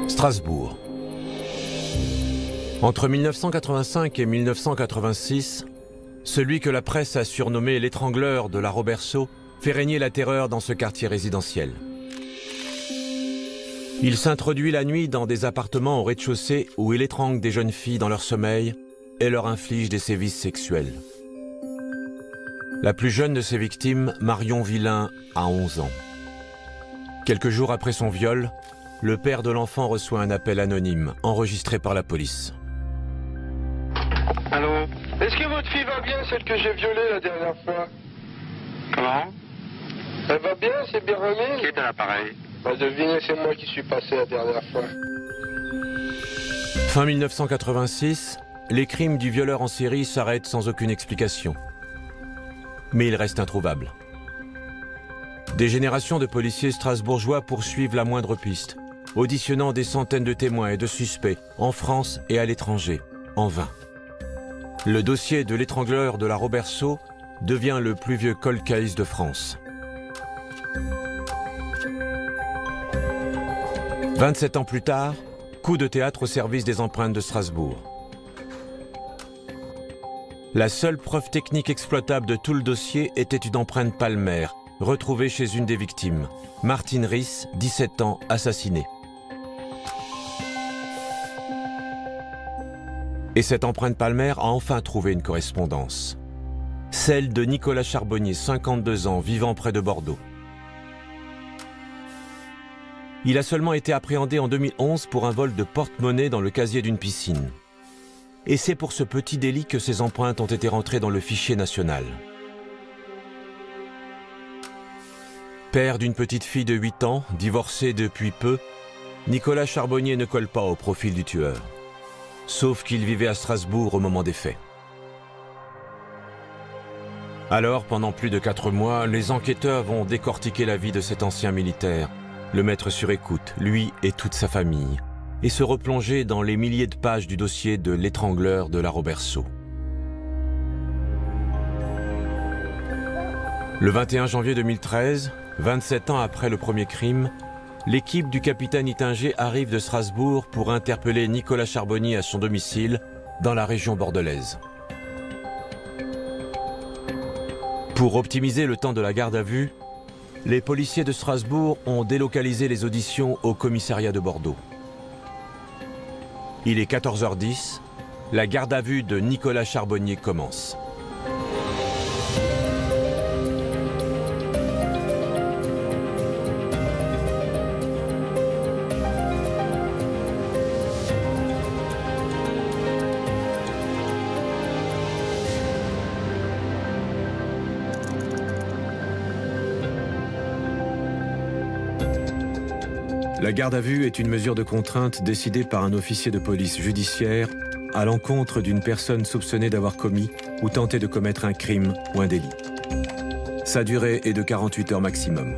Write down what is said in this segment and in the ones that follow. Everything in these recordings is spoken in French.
Strasbourg. Entre 1985 et 1986, celui que la presse a surnommé l'étrangleur de la Roberceau fait régner la terreur dans ce quartier résidentiel. Il s'introduit la nuit dans des appartements au rez-de-chaussée où il étrangle des jeunes filles dans leur sommeil et leur inflige des sévices sexuels. La plus jeune de ses victimes, Marion Villain, a 11 ans. Quelques jours après son viol, le père de l'enfant reçoit un appel anonyme, enregistré par la police. Allô? Est-ce que votre fille va bien, celle que j'ai violée la dernière fois? Comment? Elle va bien, c'est bien remis? Qui est à l'appareil? Bah, devinez, c'est moi qui suis passé la dernière fois. Fin 1986, les crimes du violeur en série s'arrêtent sans aucune explication. Mais il reste introuvable. Des générations de policiers strasbourgeois poursuivent la moindre piste, auditionnant des centaines de témoins et de suspects, en France et à l'étranger, en vain. Le dossier de l'étrangleur de la Roberceau devient le plus vieux cold case de France. 27 ans plus tard, coup de théâtre au service des empreintes de Strasbourg. La seule preuve technique exploitable de tout le dossier était une empreinte palmaire, retrouvée chez une des victimes, Martine Riss, 17 ans, assassinée. Et cette empreinte palmaire a enfin trouvé une correspondance. Celle de Nicolas Charbonnier, 52 ans, vivant près de Bordeaux. Il a seulement été appréhendé en 2011 pour un vol de porte-monnaie dans le casier d'une piscine. Et c'est pour ce petit délit que ses empreintes ont été rentrées dans le fichier national. Père d'une petite fille de 8 ans, divorcé depuis peu, Nicolas Charbonnier ne colle pas au profil du tueur. Sauf qu'il vivait à Strasbourg au moment des faits. Alors, pendant plus de 4 mois, les enquêteurs vont décortiquer la vie de cet ancien militaire, le mettre sur écoute, lui et toute sa famille, et se replonger dans les milliers de pages du dossier de l'étrangleur de la Roberceau. Le 21 janvier 2013, 27 ans après le premier crime, l'équipe du capitaine Ittinger arrive de Strasbourg pour interpeller Nicolas Charbonnier à son domicile, dans la région bordelaise. Pour optimiser le temps de la garde à vue, les policiers de Strasbourg ont délocalisé les auditions au commissariat de Bordeaux. Il est 14h10, la garde à vue de Nicolas Charbonnier commence. La garde à vue est une mesure de contrainte décidée par un officier de police judiciaire à l'encontre d'une personne soupçonnée d'avoir commis ou tenté de commettre un crime ou un délit. Sa durée est de 48 heures maximum.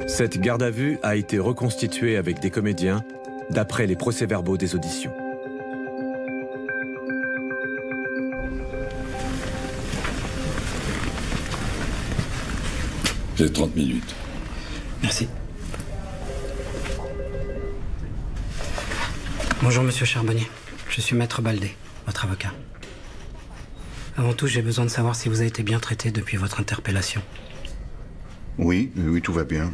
Cette garde à vue a été reconstituée avec des comédiens d'après les procès-verbaux des auditions. J'ai 30 minutes. Merci. Bonjour, monsieur Charbonnier. Je suis Maître Baldé, votre avocat. Avant tout, j'ai besoin de savoir si vous avez été bien traité depuis votre interpellation. Oui, tout va bien.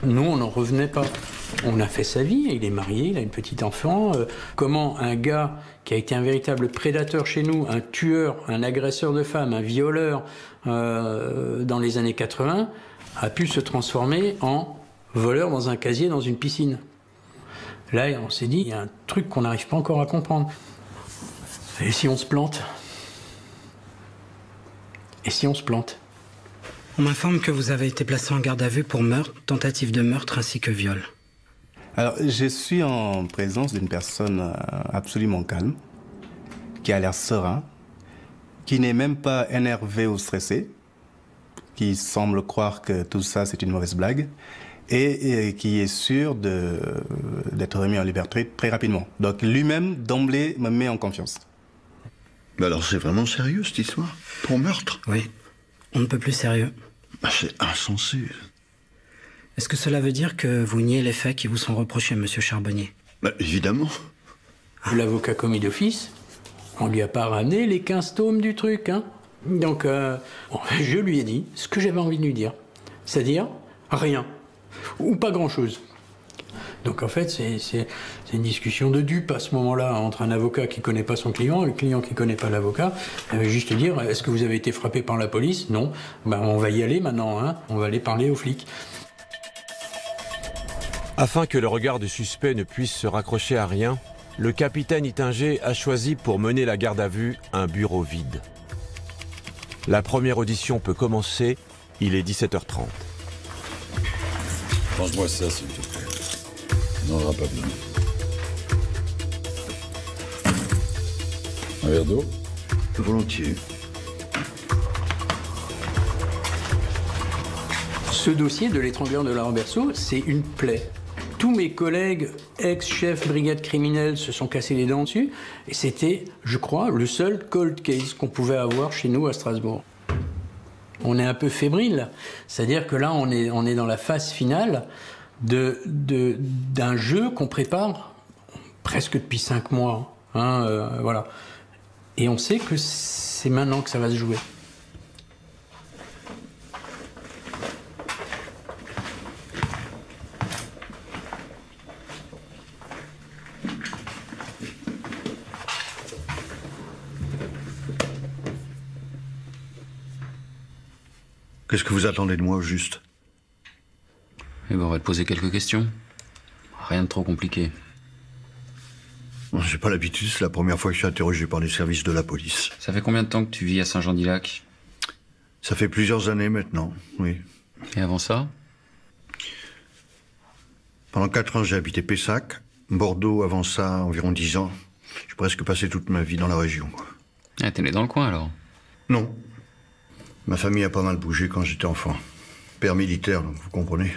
Nous, on n'en revenait pas. On a fait sa vie, il est marié, il a une petite enfant. Comment un gars qui a été un véritable prédateur chez nous, un tueur, un agresseur de femmes, un violeur dans les années 80, a pu se transformer en voleur dans un casier dans une piscine. Là, on s'est dit, il y a un truc qu'on n'arrive pas encore à comprendre. Et si on se plante? Et si on se plante? On m'informe que vous avez été placé en garde à vue pour meurtre, tentative de meurtre ainsi que viol. Alors, je suis en présence d'une personne absolument calme, qui a l'air serein, qui n'est même pas énervé ou stressé, qui semble croire que tout ça c'est une mauvaise blague, et qui est sûr d'être remis en liberté très rapidement. Donc lui-même, d'emblée, me met en confiance. Mais alors c'est vraiment sérieux cette histoire? Pour meurtre? Oui, on ne peut plus sérieux. C'est insensé. Est-ce que cela veut dire que vous niez les faits qui vous sont reprochés, monsieur Charbonnier? Bah, évidemment. L'avocat commis d'office, on lui a pas ramené les 15 tomes du truc, hein. Donc, je lui ai dit ce que j'avais envie de lui dire. C'est-à-dire, rien. Ou pas grand-chose. Donc en fait, c'est une discussion de dupes à ce moment-là entre un avocat qui ne connaît pas son client et le client qui ne connaît pas l'avocat. Juste dire, est-ce que vous avez été frappé par la police? Non. Ben, on va y aller maintenant, hein. On va aller parler aux flics. Afin que le regard du suspect ne puisse se raccrocher à rien, le capitaine Ittinger a choisi pour mener la garde à vue un bureau vide. La première audition peut commencer, il est 17h30. Pense-moi ça, s'il te plaît. On n'en aura pas besoin. Un verre d'eau? Volontiers. Ce dossier de l'étrangleur de Laurent Berceau, c'est une plaie. Tous mes collègues ex-chefs brigade criminelle se sont cassés les dents dessus. Et c'était, je crois, le seul cold case qu'on pouvait avoir chez nous à Strasbourg. On est un peu fébrile. C'est-à-dire que là, on est dans la phase finale d'un jeu qu'on prépare presque depuis 5 mois. Hein, voilà. Et on sait que c'est maintenant que ça va se jouer. Qu'est-ce que vous attendez de moi, au juste? Eh ben, on va te poser quelques questions. Rien de trop compliqué. J'ai pas l'habitude, c'est la première fois que je suis interrogé par les services de la police. Ça fait combien de temps que tu vis à Saint-Jean-d'Illac? Ça fait plusieurs années maintenant, oui. Et avant ça? Pendant 4 ans, j'ai habité Pessac. Bordeaux, avant ça, environ 10 ans. J'ai presque passé toute ma vie dans la région. Ah, t'es né dans le coin, alors? Non. Ma famille a pas mal bougé quand j'étais enfant. Père militaire, donc vous comprenez.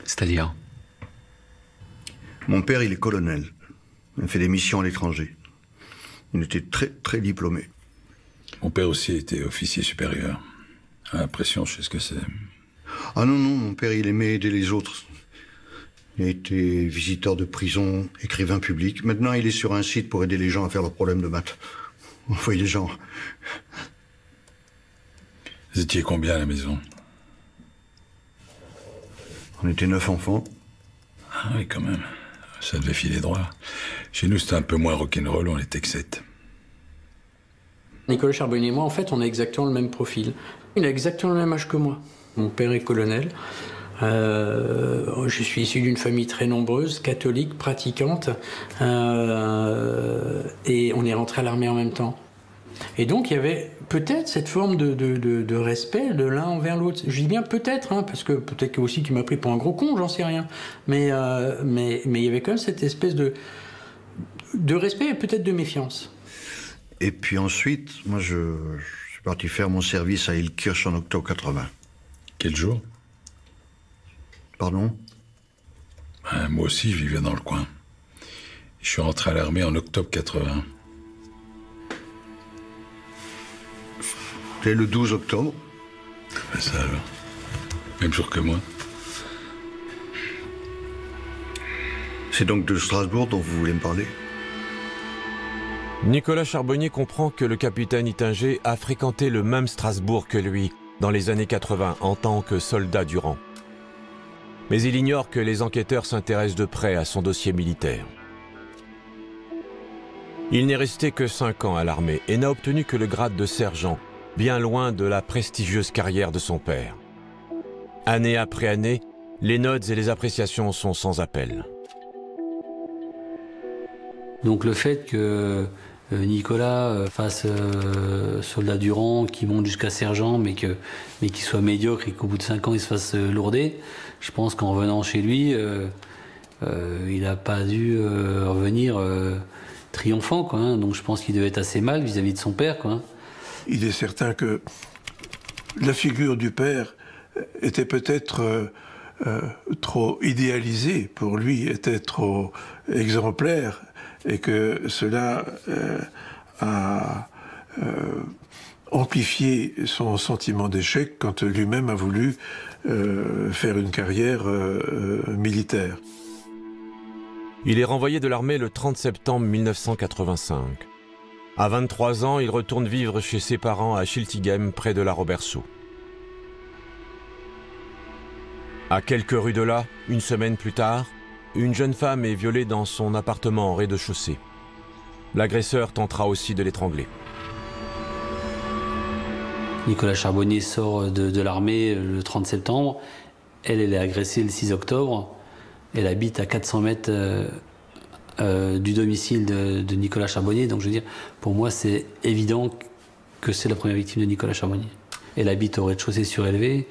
C'est-à-dire? Mon père, il est colonel. Il a fait des missions à l'étranger. Il était très, très diplômé. Mon père aussi était officier supérieur. À l'impression, je sais ce que c'est. Ah non, non, mon père, il aimait aider les autres. Il a été visiteur de prison, écrivain public. Maintenant, il est sur un site pour aider les gens à faire leurs problèmes de maths. Vous voyez les gens. Vous étiez combien à la maison? On était 9 enfants. Ah oui, quand même. Ça devait filer droit. Chez nous, c'était un peu moins rock'n'roll, on était que 7. Nicolas Charbonnier et moi, en fait, on a exactement le même profil. Il a exactement le même âge que moi. Mon père est colonel. Je suis issu d'une famille très nombreuse, catholique, pratiquante. Et on est rentré à l'armée en même temps. Et donc, il y avait peut-être cette forme de respect de l'un envers l'autre. Je dis bien peut-être, hein, parce que peut-être aussi qu'il m'a pris pour un gros con, j'en sais rien. Mais il y avait quand même cette espèce de respect et peut-être de méfiance. Et puis ensuite, moi, je suis parti faire mon service à Ilkirch en octobre 80. Quel jour? Pardon? Moi aussi, je vivais dans le coin. Je suis rentré à l'armée en octobre 80. C'est le 12 octobre. Ben ça alors. Même jour que moi. C'est donc de Strasbourg dont vous voulez me parler? Nicolas Charbonnier comprend que le capitaine Ittinger a fréquenté le même Strasbourg que lui dans les années 80 en tant que soldat du rang. Mais il ignore que les enquêteurs s'intéressent de près à son dossier militaire. Il n'est resté que 5 ans à l'armée et n'a obtenu que le grade de sergent, bien loin de la prestigieuse carrière de son père. Année après année, les notes et les appréciations sont sans appel. Donc le fait que Nicolas fasse soldat du rang, qui monte jusqu'à sergent, mais qu'il soit médiocre et qu'au bout de 5 ans il se fasse lourder, je pense qu'en revenant chez lui, il n'a pas dû revenir triomphant, quoi, hein. Donc je pense qu'il devait être assez mal vis-à-vis de son père, quoi, hein. Il est certain que la figure du père était peut-être trop idéalisée pour lui, était trop exemplaire, et que cela a amplifié son sentiment d'échec quand lui-même a voulu faire une carrière militaire. Il est renvoyé de l'armée le 30 septembre 1985. À 23 ans, il retourne vivre chez ses parents à Schiltigheim, près de la Robertsau. À quelques rues de là, une semaine plus tard, une jeune femme est violée dans son appartement en rez-de-chaussée. L'agresseur tentera aussi de l'étrangler. Nicolas Charbonnier sort de l'armée le 30 septembre. Elle est agressée le 6 octobre. Elle habite à 400 mètres du domicile de Nicolas Charbonnier. Donc je veux dire, pour moi, c'est évident que c'est la première victime de Nicolas Charbonnier. Elle habite au rez-de-chaussée surélevé.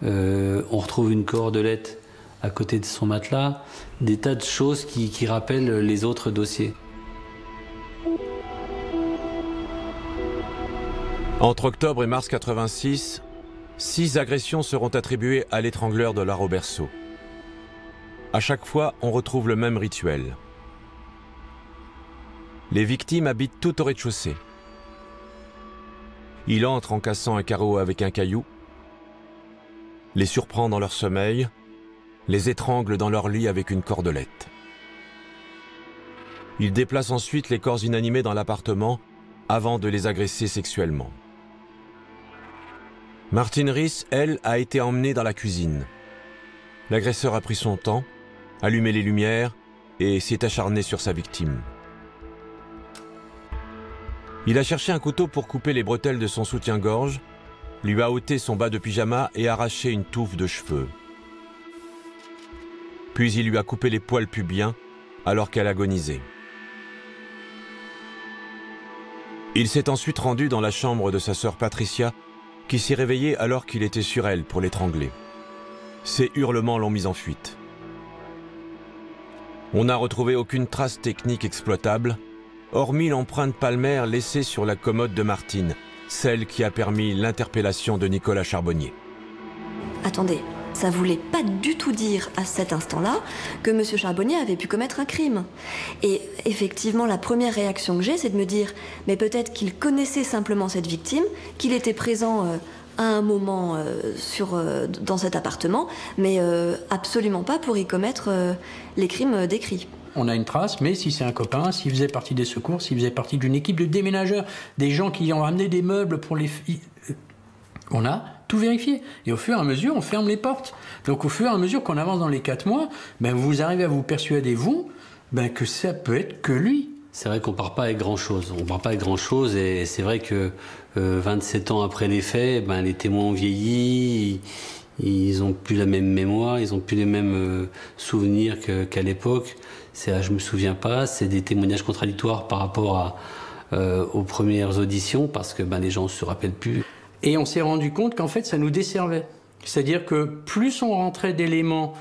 On retrouve une cordelette à côté de son matelas. Des tas de choses qui rappellent les autres dossiers. Entre octobre et mars 86, 6 agressions seront attribuées à l'étrangleur de la Robertsau. À chaque fois, on retrouve le même rituel. Les victimes habitent tout au rez-de-chaussée. Il entre en cassant un carreau avec un caillou, les surprend dans leur sommeil, les étrangle dans leur lit avec une cordelette. Il déplace ensuite les corps inanimés dans l'appartement avant de les agresser sexuellement. Martine Riss, elle, a été emmenée dans la cuisine. L'agresseur a pris son temps, allumé les lumières et s'est acharné sur sa victime. Il a cherché un couteau pour couper les bretelles de son soutien-gorge, lui a ôté son bas de pyjama et arraché une touffe de cheveux. Puis il lui a coupé les poils pubiens alors qu'elle agonisait. Il s'est ensuite rendu dans la chambre de sa sœur Patricia, qui s'est réveillée alors qu'il était sur elle pour l'étrangler. Ses hurlements l'ont mise en fuite. On n'a retrouvé aucune trace technique exploitable, hormis l'empreinte palmaire laissée sur la commode de Martine, celle qui a permis l'interpellation de Nicolas Charbonnier. Attendez, ça voulait pas du tout dire à cet instant-là que M. Charbonnier avait pu commettre un crime. Et effectivement, la première réaction que j'ai, c'est de me dire, mais peut-être qu'il connaissait simplement cette victime, qu'il était présent à un moment dans cet appartement, mais absolument pas pour y commettre les crimes décrits. On a une trace, mais si c'est un copain, s'il faisait partie des secours, s'il faisait partie d'une équipe de déménageurs, des gens qui ont ramené des meubles pour les filles, on a tout vérifié. Et au fur et à mesure, on ferme les portes. Donc au fur et à mesure qu'on avance dans les 4 mois, ben, vous arrivez à vous persuader, vous, ben, que ça peut être que lui. C'est vrai qu'on part pas avec grand-chose. On part pas avec grand-chose et c'est vrai que 27 ans après les faits, ben, les témoins ont vieilli, ils n'ont plus la même mémoire, ils n'ont plus les mêmes souvenirs qu'à l'époque. Je me souviens pas, c'est des témoignages contradictoires par rapport aux premières auditions parce que ben, les gens ne se rappellent plus. Et on s'est rendu compte qu'en fait, ça nous desservait. C'est-à-dire que plus on rentrait d'éléments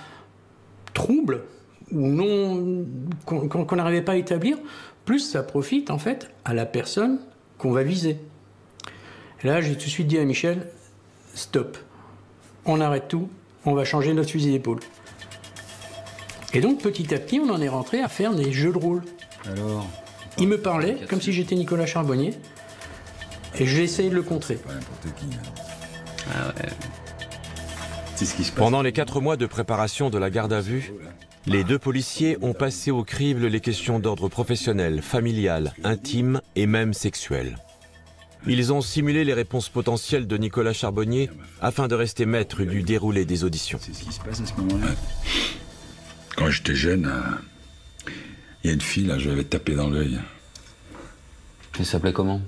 troubles ou non qu'on n'arrivait pas à établir, plus ça profite en fait à la personne qu'on va viser. Et là, j'ai tout de suite dit à Michel, stop, on arrête tout, on va changer notre fusil d'épaule. Et donc petit à petit, on en est rentré à faire des jeux de rôle. Alors, il me parlait comme si j'étais Nicolas Charbonnier. Et j'ai essayé de le contrer. Pas n'importe qui. ah ouais. C'est ce qui se passe. Pendant les 4 mois de préparation de la garde à vue, les 2 policiers ont passé au crible les questions d'ordre professionnel, familial, intime et même sexuel. Ils ont simulé les réponses potentielles de Nicolas Charbonnier afin de rester maître du déroulé des auditions. C'est ce qui se passe à ce moment-là. Ouais. Quand j'étais jeune, il y a une fille, là, je l'avais tapé dans l'œil. Elle s'appelait comment?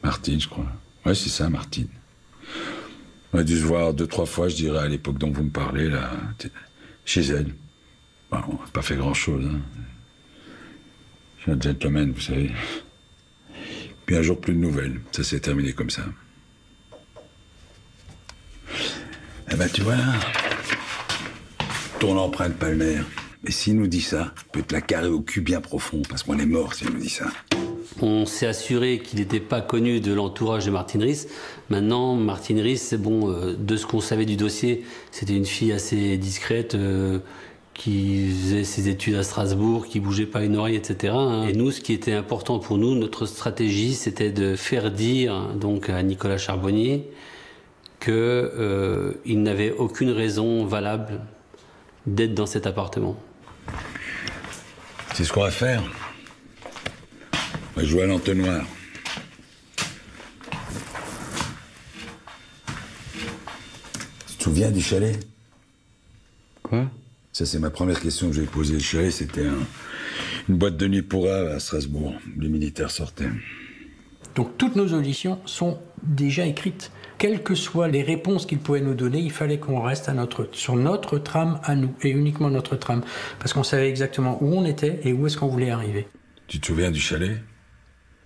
Martine, je crois. Ouais, c'est ça, Martine. On a dû se voir 2-3 fois, je dirais, à l'époque dont vous me parlez, là, chez elle. Bon, on n'a pas fait grand-chose, hein. Je suis un gentleman, vous savez. Puis un jour, plus de nouvelles. Ça s'est terminé comme ça. Eh ben, tu vois, là, ton empreinte palmaire. Mais s'il nous dit ça, peut te la carrer au cul bien profond, parce qu'on est mort s'il nous dit ça. On s'est assuré qu'il n'était pas connu de l'entourage de Martine Riss. Maintenant, Martine Riss, bon, de ce qu'on savait du dossier, c'était une fille assez discrète, qui faisait ses études à Strasbourg, qui bougeait pas une oreille, etc. Et nous, ce qui était important pour nous, notre stratégie, c'était de faire dire donc à Nicolas Charbonnier qu'il n'avait aucune raison valable d'être dans cet appartement. C'est ce qu'on va faire. On va jouer à l'entonnoir. Tu te souviens du chalet? Quoi? Ça, c'est ma première question que je vais poser. Le chalet, c'était une boîte de nuit pour à Strasbourg. Les militaires sortaient. Donc toutes nos auditions sont déjà écrites. Quelles que soient les réponses qu'ils pouvaient nous donner, il fallait qu'on reste sur notre trame à nous, et uniquement notre trame. Parce qu'on savait exactement où on était et où est-ce qu'on voulait arriver. Tu te souviens du chalet?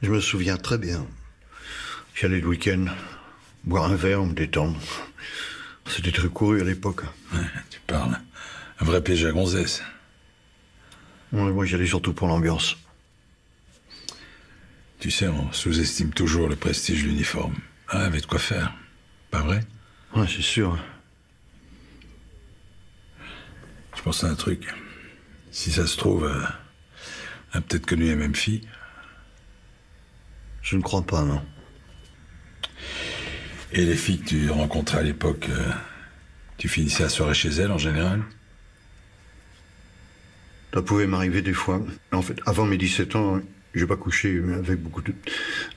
Je me souviens très bien. J'allais le week-end, boire un verre, me détendre. C'était très couru à l'époque. Ouais, tu parles. Un vrai piège à gonzesse. Ouais, moi, j'y allais surtout pour l'ambiance. Tu sais, on sous-estime toujours le prestige de l'uniforme. Ah, avait de quoi faire. Pas vrai? Ouais, c'est sûr. Je pense à un truc. Si ça se trouve, elle a peut-être connu la même fille. Je ne crois pas, non. Et les filles que tu rencontrais à l'époque, tu finissais la soirée chez elles en général? Ça pouvait m'arriver des fois. En fait, avant mes 17 ans, j'ai pas couché avec beaucoup de...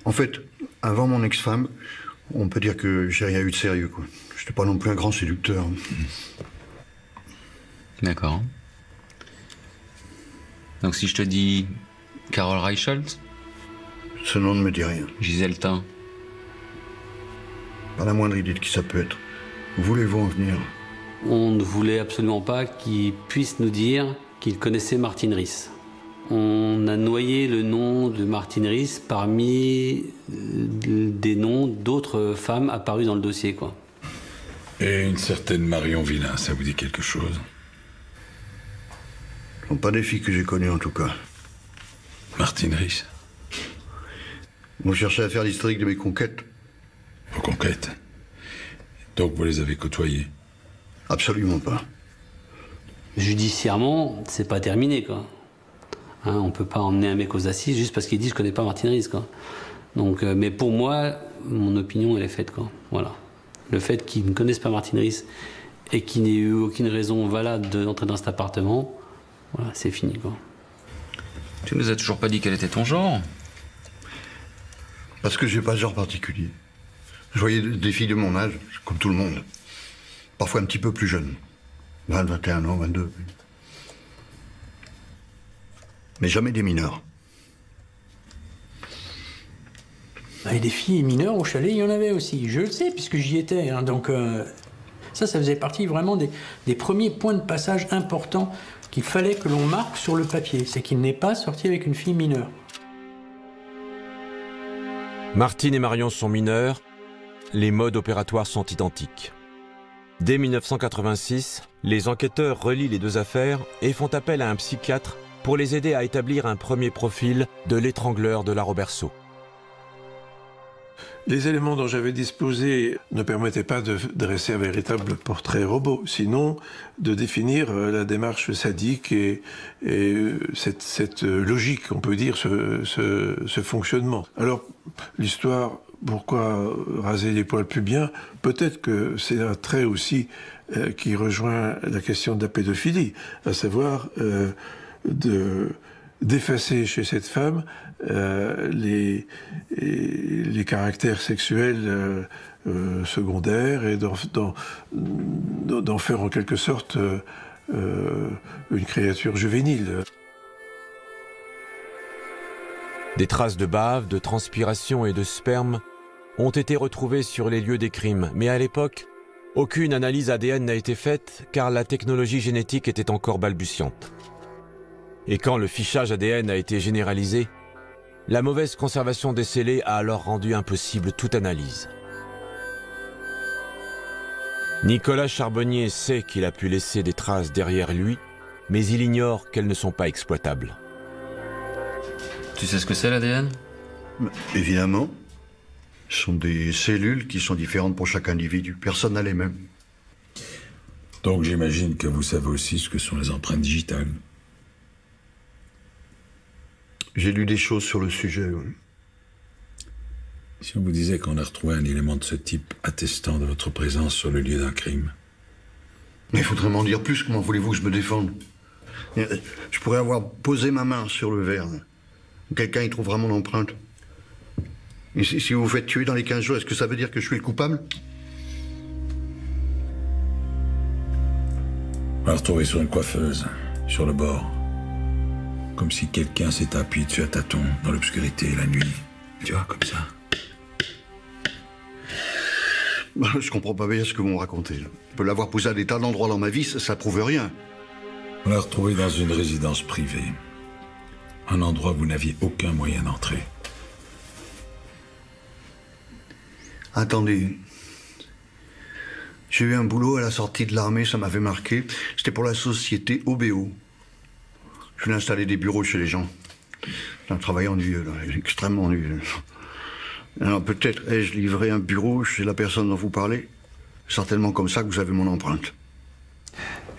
En fait, avant mon ex-femme, on peut dire que j'ai rien eu de sérieux, quoi. J'étais pas non plus un grand séducteur. D'accord. Donc si je te dis Carole Reichelt? Ce nom ne me dit rien. Gisèle Tin? Pas la moindre idée de qui ça peut être. Où voulez-vous en venir? On ne voulait absolument pas qu'il puisse nous dire qu'il connaissait Martine Riss. On a noyé le nom de Martine Riss parmi des noms d'autres femmes apparues dans le dossier, quoi. Et une certaine Marion Villain, ça vous dit quelque chose? Ce sont pas des filles que j'ai connues, en tout cas. Martine Riss? Vous cherchez à faire l'historique de mes conquêtes? Vos conquêtes? Donc vous les avez côtoyées? Absolument pas. Judiciairement, c'est pas terminé, quoi. Hein, on peut pas emmener un mec aux assises juste parce qu'il dit je connais pas Martine Riss, quoi. Donc, mais pour moi, mon opinion elle est faite, quoi. Voilà. Le fait qu'il ne connaisse pas Martine Riss et qu'il n'ait eu aucune raison valable d'entrer dans cet appartement, voilà, c'est fini, quoi. Tu nous as toujours pas dit quel était ton genre? Parce que j'ai pas de genre particulier. Je voyais des filles de mon âge, comme tout le monde. Parfois un petit peu plus jeunes. 20, 21 ans, 22. Mais jamais des mineurs. Et des filles mineures au chalet, il y en avait aussi. Je le sais, puisque j'y étais. Hein, donc ça faisait partie vraiment des premiers points de passage importants qu'il fallait que l'on marque sur le papier. C'est qu'il n'est pas sorti avec une fille mineure. Martine et Marion sont mineurs, les modes opératoires sont identiques. Dès 1986, les enquêteurs relient les deux affaires et font appel à un psychiatre pour les aider à établir un premier profil de l'étrangleur de la Roberceau. Les éléments dont j'avais disposé ne permettaient pas de dresser un véritable portrait robot, sinon de définir la démarche sadique et cette logique, on peut dire, ce fonctionnement. Alors, l'histoire, pourquoi raser les poils pubiens? Peut-être que c'est un trait aussi qui rejoint la question de la pédophilie, à savoir d'effacer chez cette femme les caractères sexuels secondaires et d'en faire en quelque sorte une créature juvénile. Des traces de bave, de transpiration et de sperme ont été retrouvées sur les lieux des crimes, mais à l'époque, aucune analyse ADN n'a été faite car la technologie génétique était encore balbutiante. Et quand le fichage ADN a été généralisé, la mauvaise conservation des scellés a alors rendu impossible toute analyse. Nicolas Charbonnier sait qu'il a pu laisser des traces derrière lui, mais il ignore qu'elles ne sont pas exploitables. Tu sais ce que c'est l'ADN? Évidemment. Ce sont des cellules qui sont différentes pour chaque individu. Personne n'a les mêmes. Donc j'imagine que vous savez aussi ce que sont les empreintes digitales. J'ai lu des choses sur le sujet, oui. Si on vous disait qu'on a retrouvé un élément de ce type attestant de votre présence sur le lieu d'un crime. Mais il faudrait m'en dire plus, comment voulez-vous que je me défende? Je pourrais avoir posé ma main sur le verre. Quelqu'un y trouvera mon empreinte. Et si vous vous faites tuer dans les 15 jours, est-ce que ça veut dire que je suis le coupable? On l'a retrouvé sur une coiffeuse, sur le bord. Comme si quelqu'un s'était appuyé dessus à tâtons, dans l'obscurité, la nuit. Tu vois, comme ça. Je comprends pas bien ce que vous me racontez. Je peux l'avoir posé à des tas d'endroits dans ma vie, ça prouve rien. On l'a retrouvé dans une résidence privée. Un endroit où vous n'aviez aucun moyen d'entrer. Attendez. J'ai eu un boulot à la sortie de l'armée, ça m'avait marqué. C'était pour la société OBO. Je voulais installer des bureaux chez les gens. C'est un travail ennuyeux, là, extrêmement ennuyeux. Alors peut-être ai-je livré un bureau chez la personne dont vous parlez? Certainement comme ça que vous avez mon empreinte.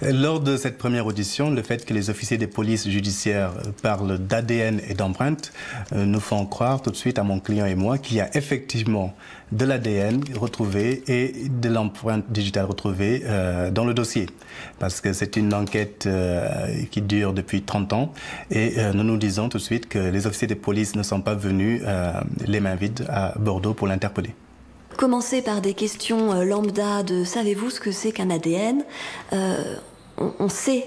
Lors de cette première audition, le fait que les officiers des polices judiciaires parlent d'ADN et d'empreintes nous font croire tout de suite à mon client et moi qu'il y a effectivement de l'ADN retrouvé et de l'empreinte digitale retrouvée dans le dossier. Parce que c'est une enquête qui dure depuis 30 ans et nous nous disons tout de suite que les officiers des polices ne sont pas venus les mains vides à Bordeaux pour l'interpeller. Commencer par des questions lambda de « savez-vous ce que c'est qu'un ADN ?» on sait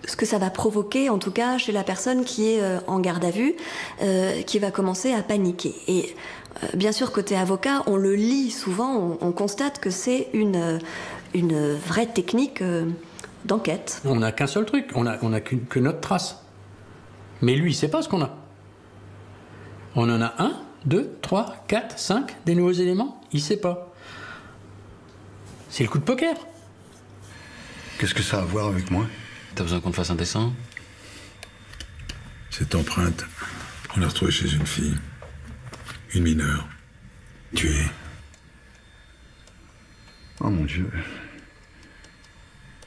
ce que ça va provoquer, en tout cas chez la personne qui est en garde à vue, qui va commencer à paniquer. Et bien sûr, côté avocat, on le lit souvent, on constate que c'est une vraie technique d'enquête. On n'a qu'un seul truc, on n'a que notre trace. Mais lui, il ne sait pas ce qu'on a. On en a 1, 2, 3, 4, 5, des nouveaux éléments, il ne sait pas. C'est le coup de poker. Qu'est-ce que ça a à voir avec moi? T'as besoin qu'on te fasse un dessin? Cette empreinte, on l'a retrouvée chez une fille. Une mineure. Tuée. Oh mon Dieu.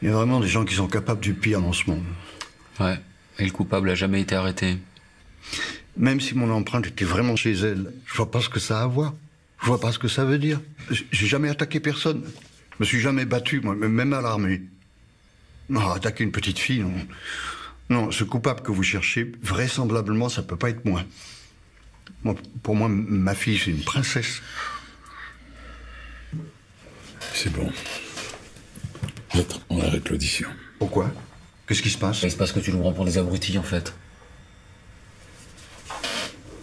Il y a vraiment des gens qui sont capables du pire dans ce monde. Ouais, et le coupable n'a jamais été arrêté. Même si mon empreinte était vraiment chez elle, je vois pas ce que ça a à voir. Je vois pas ce que ça veut dire. J'ai jamais attaqué personne. Je me suis jamais battu, moi, même à l'armée. Non, attaquer une petite fille, non. Non, ce coupable que vous cherchez, vraisemblablement, ça peut pas être moi. Pour moi, ma fille, c'est une princesse. C'est bon. Maître, on arrête l'audition. Pourquoi? Qu'est-ce qui se passe? Il se passe que tu nous prends pour des abrutis, en fait.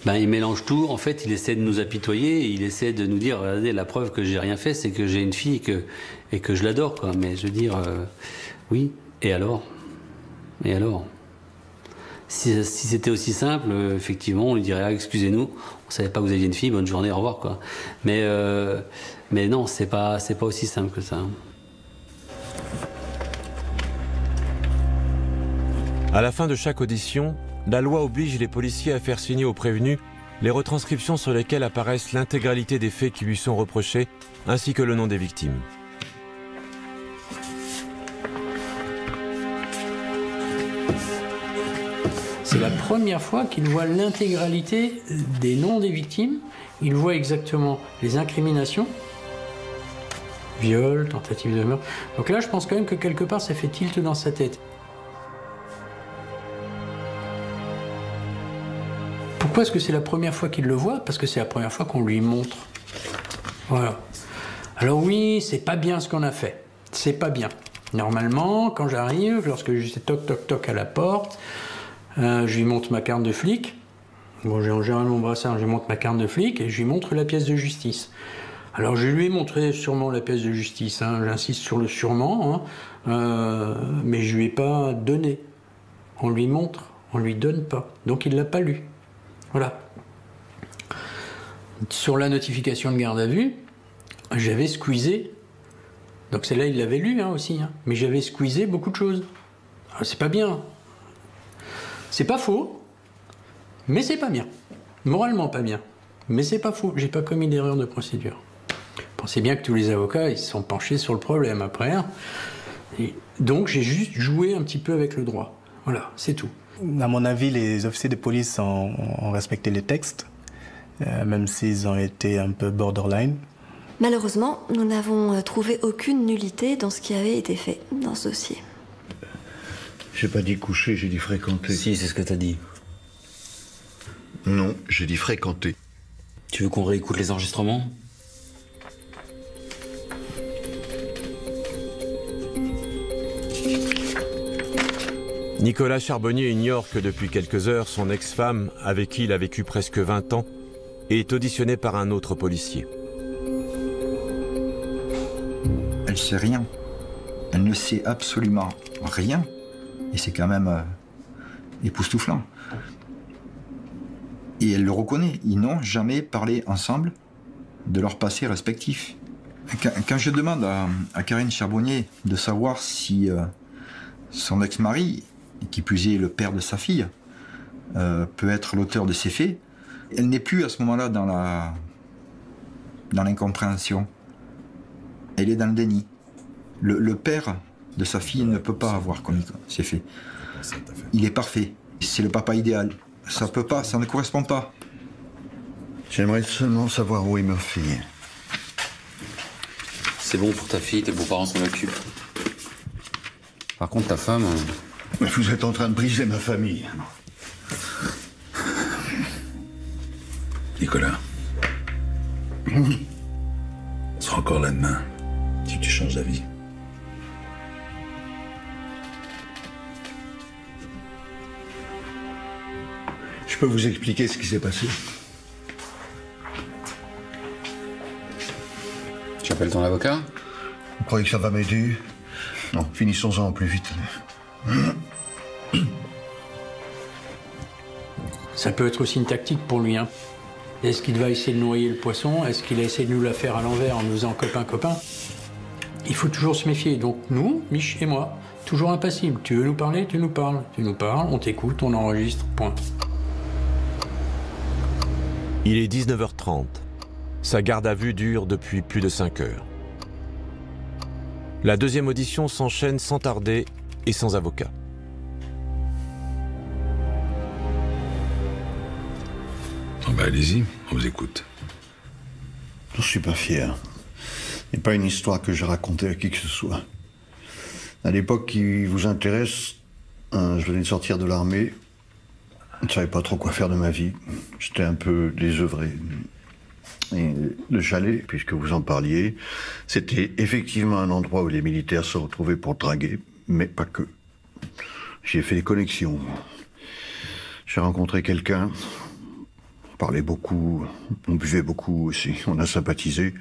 Ben, il mélange tout. En fait, il essaie de nous apitoyer. Il essaie de nous dire, regardez, la preuve que j'ai rien fait, c'est que j'ai une fille et que je l'adore, quoi. Mais je veux dire, oui. Et alors? Et alors? Si c'était aussi simple, effectivement, on lui dirait, ah, excusez-nous, on savait pas que vous aviez une fille, bonne journée, au revoir, quoi. Mais non, c'est pas aussi simple que ça. À la fin de chaque audition, la loi oblige les policiers à faire signer au prévenu les retranscriptions sur lesquelles apparaissent l'intégralité des faits qui lui sont reprochés, ainsi que le nom des victimes. C'est la première fois qu'il voit l'intégralité des noms des victimes. Il voit exactement les incriminations, viol, tentative de meurtre. Donc là, je pense quand même que quelque part, ça fait tilt dans sa tête. Pourquoi est-ce que c'est la première fois qu'il le voit? Parce que c'est la première fois qu'on lui montre. Voilà. Alors oui, c'est pas bien ce qu'on a fait. C'est pas bien. Normalement, quand j'arrive, lorsque je toc toc toc à la porte, je lui montre ma carte de flic. Bon, j'ai en général mon brassard, je lui montre ma carte de flic et je lui montre la pièce de justice. Alors je lui ai montré sûrement la pièce de justice, hein, j'insiste sur le sûrement, hein, mais je lui ai pas donné. On lui montre, on lui donne pas. Donc il l'a pas lu. Voilà. Sur la notification de garde à vue, j'avais squeezé, donc celle-là il l'avait lu, hein, aussi, hein, mais j'avais squeezé beaucoup de choses. Alors, c'est pas bien. C'est pas faux, mais c'est pas bien. Moralement pas bien, mais c'est pas faux. J'ai pas commis d'erreur de procédure. Pensez bien que tous les avocats, ils se sont penchés sur le problème après. Hein. Et donc j'ai juste joué un petit peu avec le droit. Voilà, c'est tout. À mon avis, les officiers de police ont respecté les textes, même s'ils ont été un peu borderline. Malheureusement, nous n'avons trouvé aucune nullité dans ce qui avait été fait dans ce dossier. J'ai pas dit coucher, j'ai dit fréquenter. Si, c'est ce que t'as dit. Non, j'ai dit fréquenter. Tu veux qu'on réécoute les enregistrements ? Nicolas Charbonnier ignore que depuis quelques heures, son ex-femme, avec qui il a vécu presque 20 ans, est auditionnée par un autre policier. Elle sait rien. Elle ne sait absolument rien. Et c'est quand même époustouflant. Et elle le reconnaît. Ils n'ont jamais parlé ensemble de leur passé respectif. Quand je demande à Karine Charbonnier de savoir si son ex-mari, qui plus est le père de sa fille, peut être l'auteur de ces faits, elle n'est plus à ce moment-là dans l'incompréhension. Elle est dans le déni. Le père de sa fille ne peut pas avoir commis ces faits. Il est parfait. C'est le papa idéal. Ça peut pas, ça ne correspond pas. J'aimerais seulement savoir où est ma fille. C'est bon pour ta fille, tes beaux-parents s'en occupent. Par contre, ta femme... Mais vous êtes en train de briser ma famille. Nicolas. On sera encore là demain, si tu changes d'avis. Je peux vous expliquer ce qui s'est passé? Tu appelles ton avocat? Vous croyez que ça va m'aider? Non, finissons-en plus vite. Ça peut être aussi une tactique pour lui. Hein. Est-ce qu'il va essayer de noyer le poisson? Est-ce qu'il a essayé de nous la faire à l'envers en nous faisant copain-copain? Il faut toujours se méfier. Donc nous, Mich et moi, toujours impassibles. Tu veux nous parler? Tu nous parles. Tu nous parles, on t'écoute, on enregistre, point. Il est 19h30. Sa garde à vue dure depuis plus de 5 heures. La deuxième audition s'enchaîne sans tarder et sans avocat. Oh bah allez-y, on vous écoute. Je suis pas fier. Ce n'est pas une histoire que j'ai racontée à qui que ce soit. À l'époque qui vous intéresse, je venais de sortir de l'armée. Je ne savais pas trop quoi faire de ma vie. J'étais un peu désœuvré. Et le chalet, puisque vous en parliez, c'était effectivement un endroit où les militaires se retrouvaient pour draguer, mais pas que. J'y ai fait des connexions. J'ai rencontré quelqu'un, on parlait beaucoup, on buvait beaucoup aussi, on a sympathisé.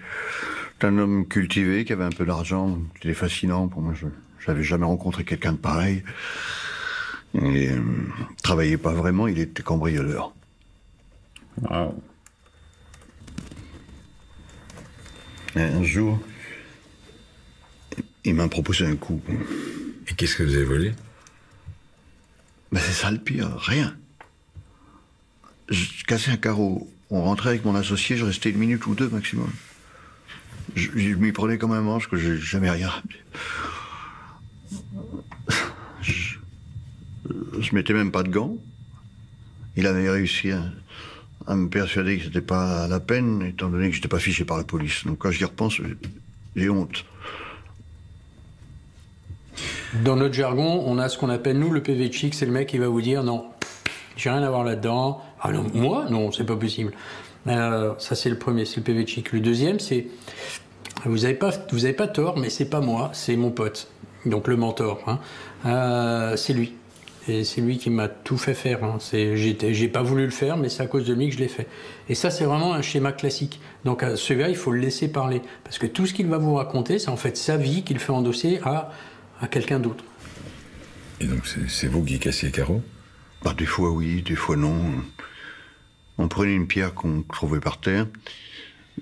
C'est un homme cultivé qui avait un peu d'argent, qui était fascinant pour moi. Je n'avais jamais rencontré quelqu'un de pareil. Et travaillait pas vraiment, il était cambrioleur. Wow. Et un jour, il m'a proposé un coup. Et qu'est-ce que vous avez volé? Ben c'est ça le pire, rien. Je cassais un carreau. On rentrait avec mon associé, je restais 1 minute ou 2 maximum. Je m'y prenais comme un manche que j'ai jamais rien ramené. Je mettais même pas de gants. Il avait réussi à me persuader que c'était pas la peine, étant donné que j'étais pas fiché par la police. Donc quand j'y repense, j'ai honte. Dans notre jargon, on a ce qu'on appelle, nous, le PV chic, c'est le mec qui va vous dire non, j'ai rien à voir là-dedans. Ah non, moi, non, c'est pas possible. Ça, c'est le premier, c'est le PV chic. Le deuxième, c'est vous avez pas tort, mais c'est pas moi, c'est mon pote. Donc le mentor, hein. C'est lui. Et c'est lui qui m'a tout fait faire. Hein. J'ai pas voulu le faire, mais c'est à cause de lui que je l'ai fait. Et ça, c'est vraiment un schéma classique. Donc ce gars, il faut le laisser parler. Parce que tout ce qu'il va vous raconter, c'est en fait sa vie qu'il fait endosser à quelqu'un d'autre. Et donc c'est vous qui cassiez les carreaux? Bah, des fois oui, des fois non. On prenait une pierre qu'on trouvait par terre,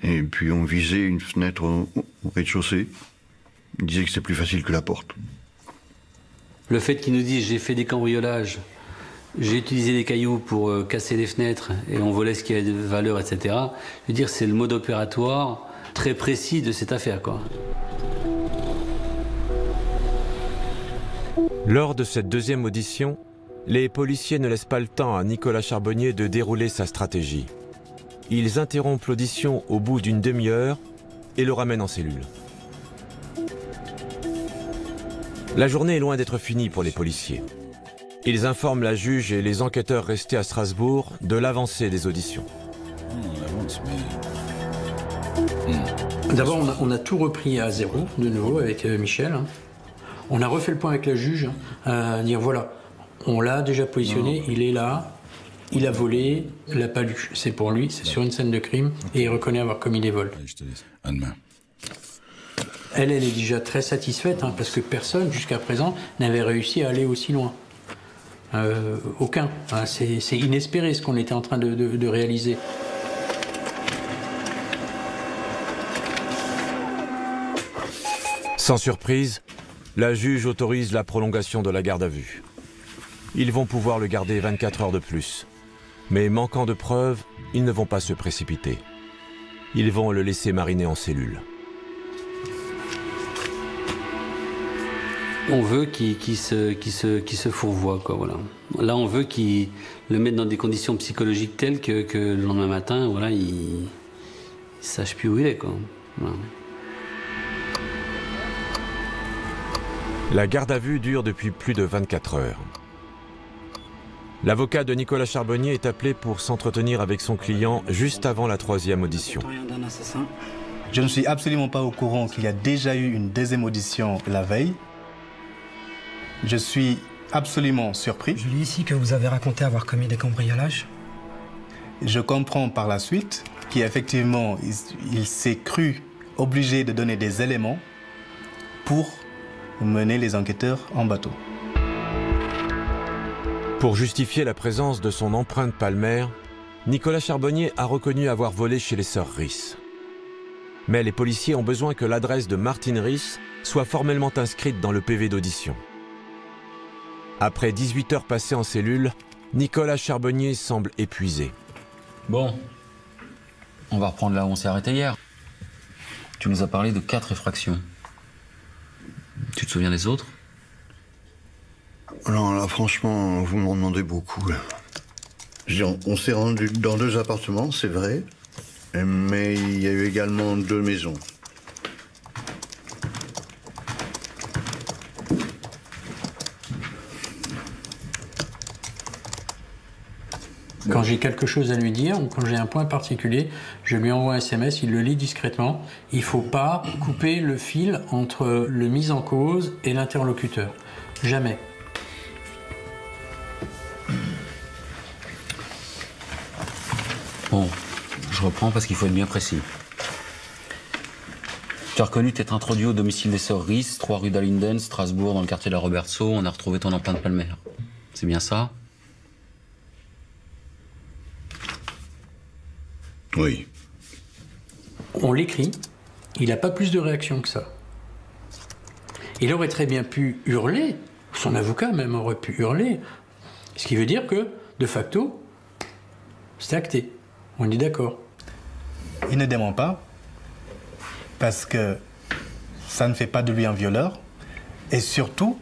et puis on visait une fenêtre au rez-de-chaussée. Il disait que c'était plus facile que la porte. Le fait qu'ils nous disent j'ai fait des cambriolages, j'ai utilisé des cailloux pour casser les fenêtres et on volait ce qui avait de valeur, etc. Je veux dire, c'est le mode opératoire très précis de cette affaire, quoi. Lors de cette deuxième audition, les policiers ne laissent pas le temps à Nicolas Charbonnier de dérouler sa stratégie. Ils interrompent l'audition au bout d'une demi-heure et le ramènent en cellule. La journée est loin d'être finie pour les policiers. Ils informent la juge et les enquêteurs restés à Strasbourg de l'avancée des auditions. D'abord, on a tout repris à zéro, de nouveau, avec Michel. On a refait le point avec la juge, à dire voilà, on l'a déjà positionné, il est là, il a volé, il l'a pas lu. C'est pour lui, c'est sur une scène de crime, et il reconnaît avoir commis des vols. Je te laisse. À demain. Elle est déjà très satisfaite, parce que personne, jusqu'à présent, n'avait réussi à aller aussi loin. Aucun. C'est inespéré ce qu'on était en train de réaliser. Sans surprise, la juge autorise la prolongation de la garde à vue. Ils vont pouvoir le garder 24 heures de plus. Mais manquant de preuves, ils ne vont pas se précipiter. Ils vont le laisser mariner en cellule. On veut qu'il se fourvoie, quoi, voilà. Là, on veut qu'il le mette dans des conditions psychologiques telles que le lendemain matin, voilà, il sache plus où il est, quoi. Voilà. La garde à vue dure depuis plus de 24 heures. L'avocat de Nicolas Charbonnier est appelé pour s'entretenir avec son client juste avant la troisième audition. Je ne suis absolument pas au courant qu'il y a déjà eu une deuxième audition la veille. Je suis absolument surpris. Je lis ici que vous avez raconté avoir commis des cambriolages. Je comprends par la suite qu'effectivement, il s'est cru obligé de donner des éléments pour mener les enquêteurs en bateau. Pour justifier la présence de son empreinte palmaire, Nicolas Charbonnier a reconnu avoir volé chez les sœurs Ries. Mais les policiers ont besoin que l'adresse de Martine Ries soit formellement inscrite dans le PV d'audition. Après 18 heures passées en cellule, Nicolas Charbonnier semble épuisé. Bon, on va reprendre là où on s'est arrêté hier. Tu nous as parlé de 4 effractions. Tu te souviens des autres? Non, là, franchement, vous m'en demandez beaucoup. On s'est rendu dans 2 appartements, c'est vrai, mais il y a eu également 2 maisons. Quand j'ai quelque chose à lui dire ou quand j'ai un point particulier, je lui envoie un SMS, il le lit discrètement. Il ne faut pas couper le fil entre le mis en cause et l'interlocuteur. Jamais. Bon, je reprends parce qu'il faut être bien précis. Tu as reconnu t'être introduit au domicile des sœurs Ries, 3 rue d'Alinden, Strasbourg, dans le quartier de la Robertso. On a retrouvé ton empreinte palmaire. C'est bien ça? Oui. On l'écrit, il n'a pas plus de réaction que ça. Il aurait très bien pu hurler, son avocat même aurait pu hurler, ce qui veut dire que, de facto, c'est acté. On est d'accord. Il ne dément pas, parce que ça ne fait pas de lui un violeur, et surtout,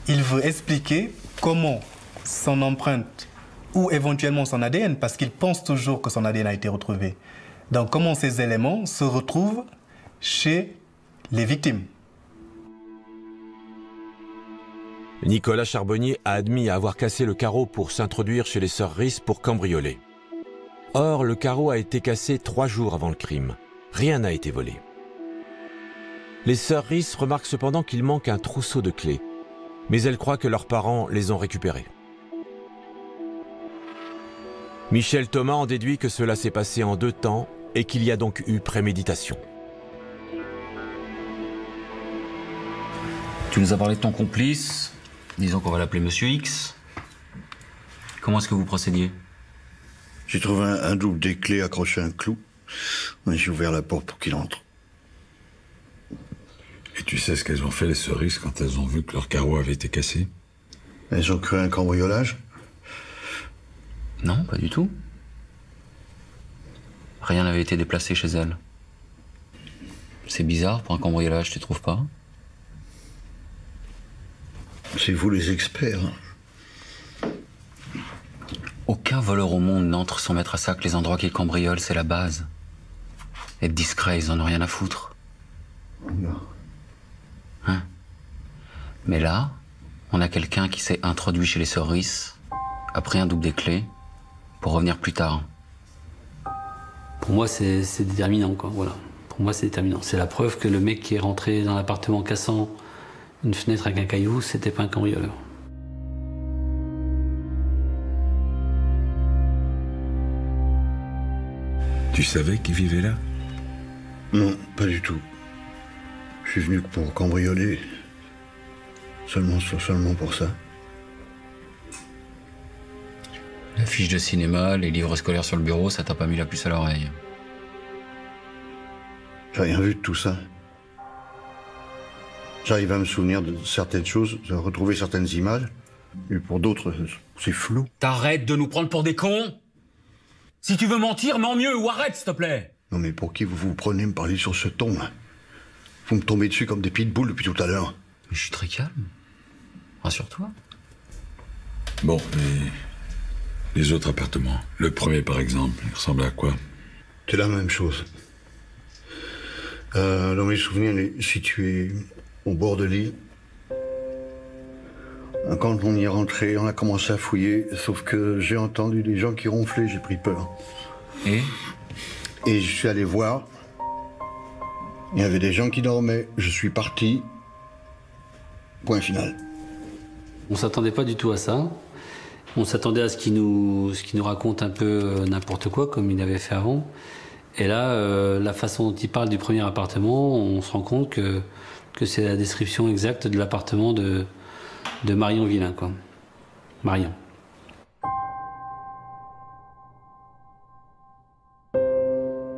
il veut expliquer comment son empreinte ou éventuellement son ADN, parce qu'il pense toujours que son ADN a été retrouvé. Donc comment ces éléments se retrouvent chez les victimes. Nicolas Charbonnier a admis avoir cassé le carreau pour s'introduire chez les sœurs Ries pour cambrioler. Or, le carreau a été cassé 3 jours avant le crime. Rien n'a été volé. Les sœurs Ries remarquent cependant qu'il manque un trousseau de clés, mais elles croient que leurs parents les ont récupérées. Michel Thomas en déduit que cela s'est passé en 2 temps et qu'il y a donc eu préméditation. Tu nous as parlé de ton complice, disons qu'on va l'appeler Monsieur X. Comment est-ce que vous procédiez? J'ai trouvé un double des clés accroché à un clou. J'ai ouvert la porte pour qu'il entre. Et tu sais ce qu'elles ont fait, les sœurs Ries, quand elles ont vu que leur carreau avait été cassé? Elles ont cru un cambriolage? Non, pas du tout. Rien n'avait été déplacé chez elles. C'est bizarre pour un cambriolage, tu trouves pas? C'est vous les experts. Aucun voleur au monde n'entre sans mettre à sac les endroits qu'il cambriole, c'est la base. Être discret, ils en ont rien à foutre. Hein? Mais là, on a quelqu'un qui s'est introduit chez les sœurs Riss, a pris un double des clés, pour revenir plus tard. Pour moi, c'est déterminant, quoi. Voilà. Pour moi, c'est déterminant. C'est la preuve que le mec qui est rentré dans l'appartement cassant une fenêtre avec un caillou, c'était pas un cambrioleur. Tu savais qu'il vivait là? Non, pas du tout. Je suis venu pour cambrioler. Seulement pour ça. La fiche de cinéma, les livres scolaires sur le bureau, ça t'a pas mis la puce à l'oreille. J'ai rien vu de tout ça. J'arrive à me souvenir de certaines choses, à retrouver certaines images. Et pour d'autres, c'est flou. T'arrêtes de nous prendre pour des cons? Si tu veux mentir, mens mieux ou arrête, s'il te plaît. Non mais pour qui vous vous prenez me parler sur ce ton, là? Vous me tombez dessus comme des pitbulls depuis tout à l'heure. Mais je suis très calme. Rassure-toi. Bon, et les autres appartements. Le premier, par exemple, il ressemble à quoi? C'est la même chose. Dans mes souvenirs, il est situé au bord de l'île. Quand on y est rentré, on a commencé à fouiller, sauf que j'ai entendu des gens qui ronflaient, j'ai pris peur. Et je suis allé voir. Il y avait des gens qui dormaient, je suis parti. Point final. On s'attendait pas du tout à ça. On s'attendait à ce qu'il nous raconte un peu n'importe quoi, comme il avait fait avant. Et là, la façon dont il parle du premier appartement, on se rend compte que c'est la description exacte de l'appartement de Marion Villain, quoi. Marion.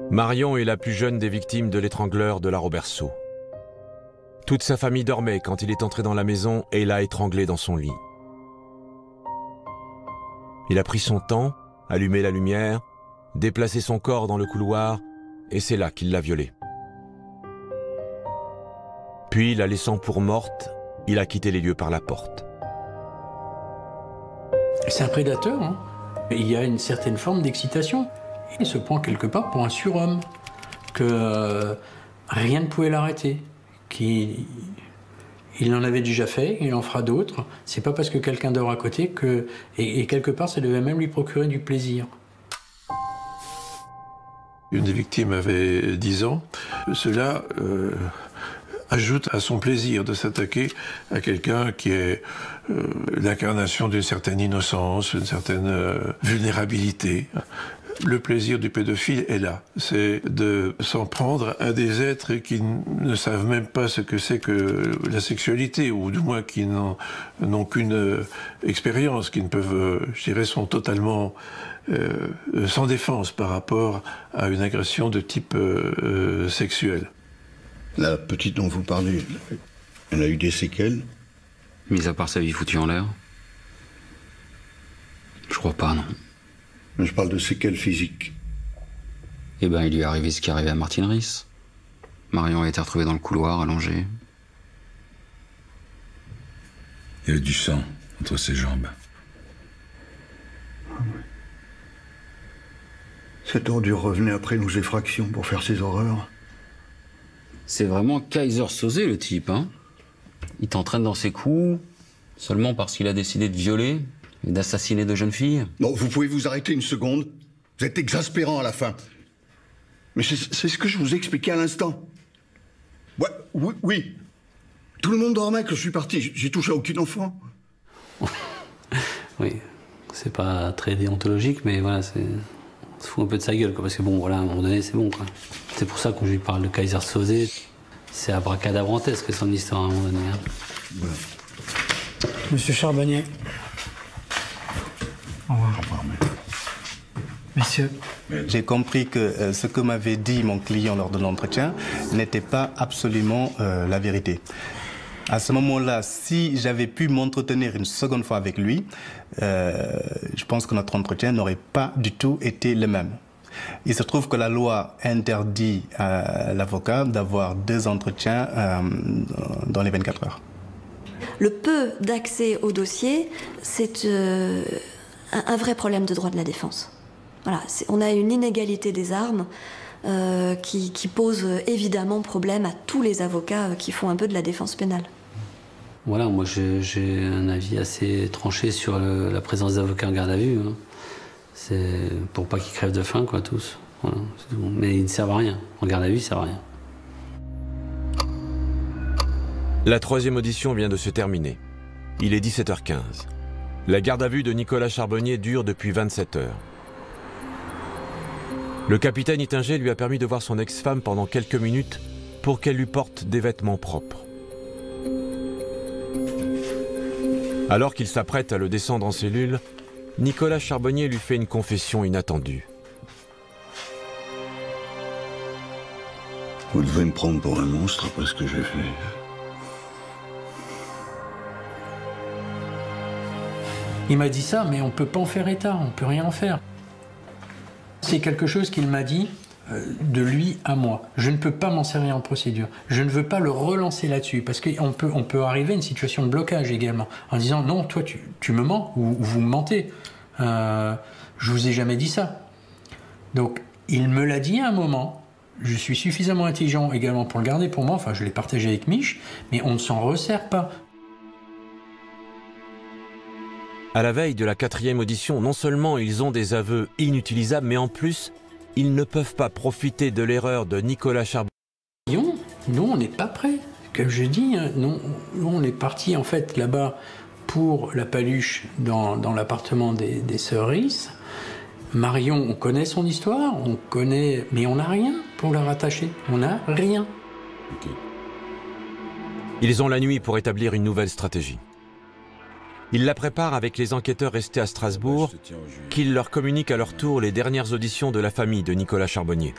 Marion est la plus jeune des victimes de l'étrangleur de la Roberceau. Toute sa famille dormait quand il est entré dans la maison et l'a étranglée dans son lit. Il a pris son temps, allumé la lumière, déplacé son corps dans le couloir, et c'est là qu'il l'a violée. Puis, la laissant pour morte, il a quitté les lieux par la porte. C'est un prédateur, hein. Il y a une certaine forme d'excitation. Il se prend quelque part pour un surhomme, que rien ne pouvait l'arrêter, qu'il en avait déjà fait, il en fera d'autres. C'est pas parce que quelqu'un dort à côté que... Et quelque part, ça devait même lui procurer du plaisir. Une des victimes avait 10 ans. Cela ajoute à son plaisir de s'attaquer à quelqu'un qui est l'incarnation d'une certaine innocence, d'une certaine vulnérabilité. Le plaisir du pédophile est là, c'est de s'en prendre à des êtres qui ne savent même pas ce que c'est que la sexualité, ou du moins qui n'ont qu'une expérience, qui ne peuvent, je dirais, sont totalement sans défense par rapport à une agression de type sexuel. La petite dont vous parlez, elle a eu des séquelles? Mis à part sa vie foutue en l'air? Je crois pas, non. Je parle de séquelles physiques. Eh ben, il lui est arrivé ce qui est arrivé à Martine Riss. Marion a été retrouvée dans le couloir, allongée. Il y avait du sang entre ses jambes. Cette ordure revenait après nos effractions pour faire ses horreurs. C'est vraiment Kaiser Soze, le type, hein. Il t'entraîne dans ses coups, seulement parce qu'il a décidé de violer et d'assassiner de jeunes filles. Bon, vous pouvez vous arrêter une seconde? Vous êtes exaspérant à la fin. Mais c'est ce que je vous expliquais à l'instant. Ouais, oui. Tout le monde dormait quand je suis parti. J'ai touché à aucun enfant. Oui, c'est pas très déontologique, mais voilà, c'est... On se fout un peu de sa gueule, quoi, parce que bon, voilà, à un moment donné, c'est bon, quoi. C'est pour ça que quand je lui parle de Kaiser Soze, c'est abracadabrantesque son histoire, à un moment donné. Hein. Voilà. Monsieur Charbonnier. Au revoir. Messieurs. J'ai compris que ce que m'avait dit mon client lors de l'entretien n'était pas absolument la vérité. À ce moment-là, si j'avais pu m'entretenir une seconde fois avec lui, je pense que notre entretien n'aurait pas du tout été le même. Il se trouve que la loi interdit à l'avocat d'avoir 2 entretiens dans les 24 heures. le peu d'accès au dossier, c'est un vrai problème de droit de la défense. Voilà, on a une inégalité des armes qui pose évidemment problème à tous les avocats qui font un peu de la défense pénale. Voilà, moi j'ai un avis assez tranché sur la présence des avocats en garde à vue. Hein. C'est pour pas qu'ils crèvent de faim, quoi, tous. Voilà, mais ils ne servent à rien. En garde à vue, ils ne servent à rien. La troisième audition vient de se terminer. Il est 17h15. La garde à vue de Nicolas Charbonnier dure depuis 27 heures. Le capitaine Ittinger lui a permis de voir son ex-femme pendant quelques minutes pour qu'elle lui porte des vêtements propres. Alors qu'il s'apprête à le descendre en cellule, Nicolas Charbonnier lui fait une confession inattendue. Vous devez me prendre pour un monstre après ce que j'ai fait. Il m'a dit ça, mais on ne peut pas en faire état, on ne peut rien en faire. C'est quelque chose qu'il m'a dit de lui à moi. Je ne peux pas m'en servir en procédure. Je ne veux pas le relancer là-dessus, parce qu'on peut arriver à une situation de blocage également, en disant non, toi tu me mens, ou vous me mentez. Je vous ai jamais dit ça. Donc il me l'a dit à un moment. Je suis suffisamment intelligent également pour le garder pour moi, enfin je l'ai partagé avec Mich, mais on ne s'en resserre pas. À la veille de la quatrième audition, non seulement ils ont des aveux inutilisables, mais en plus, ils ne peuvent pas profiter de l'erreur de Nicolas Charbonnier. Nous, on n'est pas prêts. Comme je dis, nous, on est parti en fait là-bas pour la paluche dans l'appartement des sœurs Riss. Marion, on connaît son histoire, on connaît, mais on n'a rien pour la rattacher. On n'a rien. Okay. Ils ont la nuit pour établir une nouvelle stratégie. Ils la préparent avec les enquêteurs restés à Strasbourg, qu'ils leur communiquent à leur tour les dernières auditions de la famille de Nicolas Charbonnier.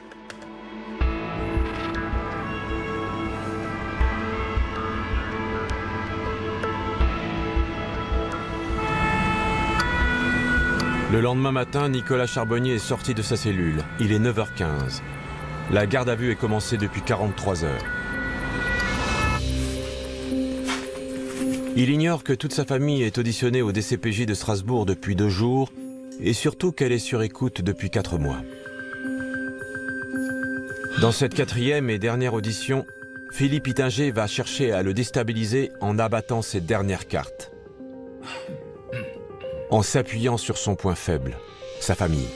Le lendemain matin, Nicolas Charbonnier est sorti de sa cellule. Il est 9h15. La garde à vue est commencée depuis 43 heures. Il ignore que toute sa famille est auditionnée au DCPJ de Strasbourg depuis 2 jours et surtout qu'elle est sur écoute depuis 4 mois. Dans cette quatrième et dernière audition, Philippe Ittinger va chercher à le déstabiliser en abattant ses dernières cartes. En s'appuyant sur son point faible, sa famille.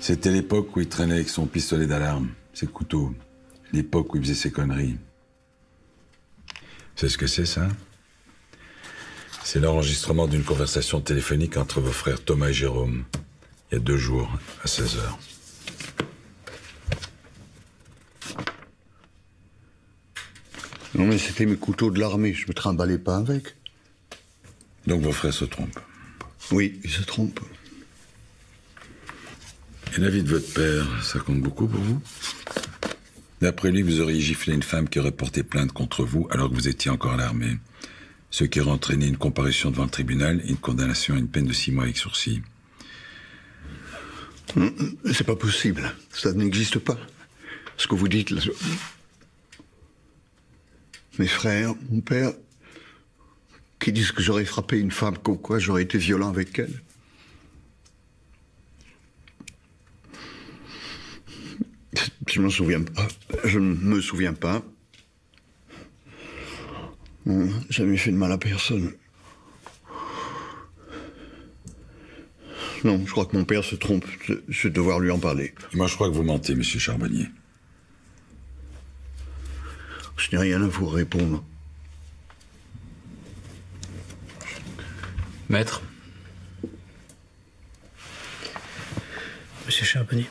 C'était l'époque où il traînait avec son pistolet d'alarme, ses couteaux. L'époque où il faisait ses conneries. C'est ce que c'est, ça? C'est l'enregistrement d'une conversation téléphonique entre vos frères Thomas et Jérôme, il y a 2 jours, à 16h. Non, mais c'était mes couteaux de l'armée, je me trimballais pas avec. Donc vos frères se trompent? Oui, ils se trompent. Et la vie de votre père, ça compte beaucoup pour vous? D'après lui, vous auriez giflé une femme qui aurait porté plainte contre vous alors que vous étiez encore à l'armée. Ce qui aurait entraîné une comparution devant le tribunal et une condamnation à une peine de 6 mois avec sursis. C'est pas possible. Ça n'existe pas. Ce que vous dites là. Mes frères, mon père, qui disent que j'aurais frappé une femme, comme quoi j'aurais été violent avec elle. Je m'en souviens pas. Je ne me souviens pas. Jamais fait de mal à personne. Non, je crois que mon père se trompe. Je vais devoir lui en parler. Moi, je crois que vous mentez, monsieur Charbonnier. Je n'ai rien à vous répondre. Maître. Monsieur Charbonnier.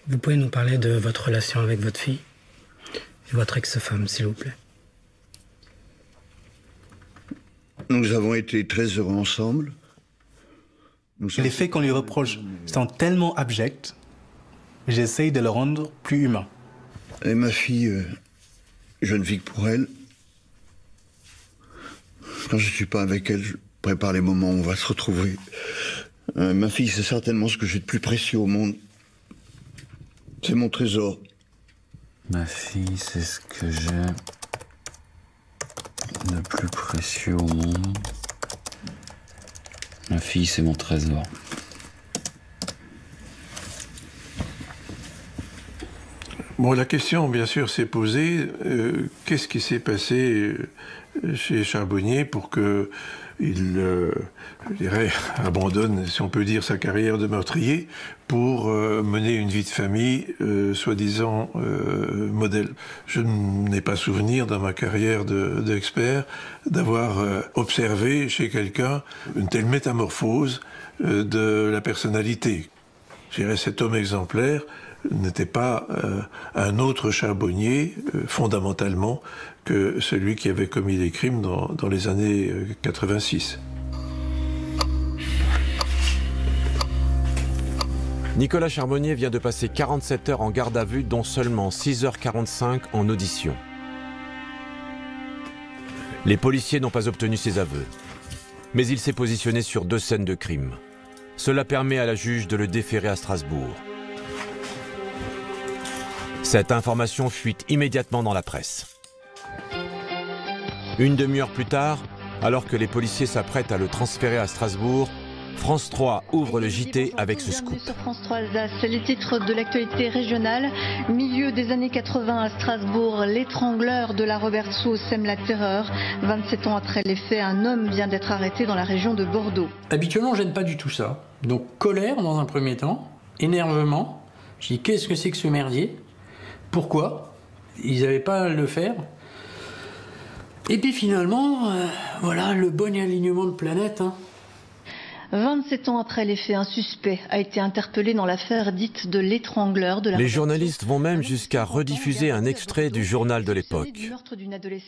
Vous pouvez nous parler de votre relation avec votre fille et votre ex-femme, s'il vous plaît. Nous avons été très heureux ensemble. Les faits qu'on lui reproche sont tellement abjects, j'essaye de le rendre plus humain. Et ma fille, je ne vis que pour elle. Quand je ne suis pas avec elle, je prépare les moments où on va se retrouver. Ma fille, c'est certainement ce que j'ai de plus précieux au monde. C'est mon trésor. Ma fille, c'est ce que j'ai de plus précieux au monde. Ma fille, c'est mon trésor. Bon, la question, bien sûr, s'est posée, qu'est-ce qui s'est passé chez Charbonnier pour qu'il, je dirais, abandonne, si on peut dire, sa carrière de meurtrier pour mener une vie de famille, soi-disant modèle. Je n'ai pas souvenir, dans ma carrière d'expert, d'avoir observé chez quelqu'un une telle métamorphose de la personnalité. Je dirais, cet homme exemplaire n'était pas un autre Charbonnier, fondamentalement, que celui qui avait commis les crimes dans les années 86. Nicolas Charbonnier vient de passer 47 heures en garde à vue, dont seulement 6h45 en audition. Les policiers n'ont pas obtenu ses aveux, mais il s'est positionné sur 2 scènes de crime. Cela permet à la juge de le déférer à Strasbourg. Cette information fuite immédiatement dans la presse. Une demi-heure plus tard, alors que les policiers s'apprêtent à le transférer à Strasbourg, France 3 ouvre le JT avec ce scoop. Sur France 3 Alsace, c'est les titres de l'actualité régionale. Milieu des années 80 à Strasbourg, l'étrangleur de la Robertsau sème la terreur. 27 ans après les faits, un homme vient d'être arrêté dans la région de Bordeaux. Habituellement, j'aime pas du tout ça. Donc colère dans un premier temps, énervement. Je dis qu'est-ce que c'est que ce merdier? Pourquoi? Ils n'avaient pas à le faire. Et puis finalement, voilà, le bon alignement de planètes. 27 ans après les faits, un suspect a été interpellé dans l'affaire dite de l'étrangleur de la... Les journalistes vont même jusqu'à rediffuser un extrait du journal de l'époque.